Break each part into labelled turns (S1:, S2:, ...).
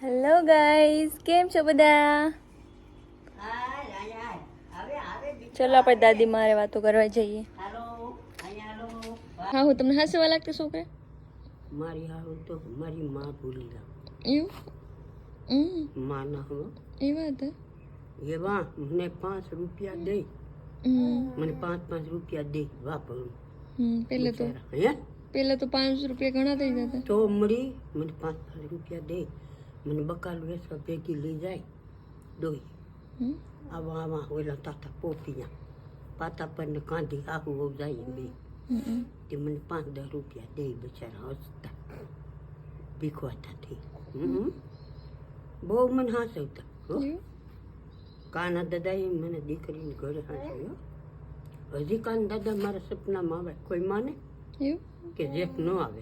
S1: Hello guys, કેમ છો બધા? ચલો આપણે દાદી મારે વાતો કરવા જઈએ. હા, હું તમને હસવા લાગતી છોકરા?
S2: મારી હારું તો મારી માં ભૂલી ગયા.
S1: એવું?
S2: માં ના હો
S1: એવા હતા?
S2: એવા મને 5 રૂપિયા દે, મને 5 રૂપિયા દે વાપરું.
S1: પેલા તો
S2: હે
S1: પેલા તો 5 રૂપિયા ઘણા થઈ જતા.
S2: તો મળી મને 5 રૂપિયા દે, મને બકાલ વેચવા ભેગી લઈ જાય દોઈ. આવા આવા ઓલા તાતા પોપિયા પાતા પર ને કાંધી આહુ જાય બે તે મને 5-10 રૂપિયા દે બચારા હસતા ભીખવાતા થઈ. બહુ મને હાસવતા હો. કાના દાદાએ મને દીકરીને ઘરે હાંસ્યો. હજી કાન દાદા મારા સપનામાં આવે, કોઈ માને કે જેક ન આવે?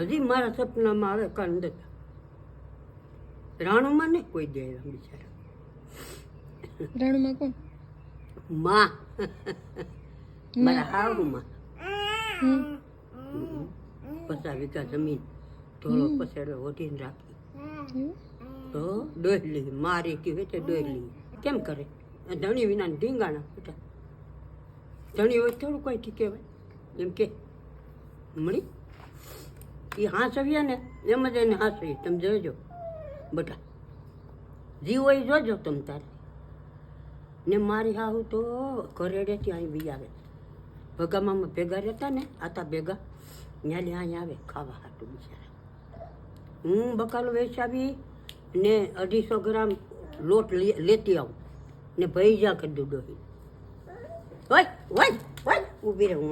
S2: હજી મારા સપનામાં આવે કાન દાદા. રાણુમાં ને કોઈ દે બિચારા.
S1: રાણુમાં કોણ?
S2: માં મારા હારુમાં 50 વીઘા જમીન થોડો પછેડો ઓઢીને રાખી. તો ડોહલી મારી કહેવાય તો ડોહલી કેમ કરે? ધણી વિના ઢીંગાણા બેટા. ધણી હોય થોડું કોઈ ઠીક કહેવાય એમ કે મળી એ હાંસવીએ ને એમ જ એને હાંસવી. તમે જોજો બેટા, જીવ હોય જોજો તમે તારે. ને મારી હાહુ તો ઘરેડેથી અહીં બી આવે. ભગામાં ભેગા રહેતા ને આતા ભેગા ન્યાલી અહીં આવે ખાવા હાટું બિચારા. હું બકાલો વેચાવી ને 250 ગ્રામ લોટ લેતી આવું ને ભૈજા કરી દઉં ડોહી. હોય હોય હોય ઊભી રહું.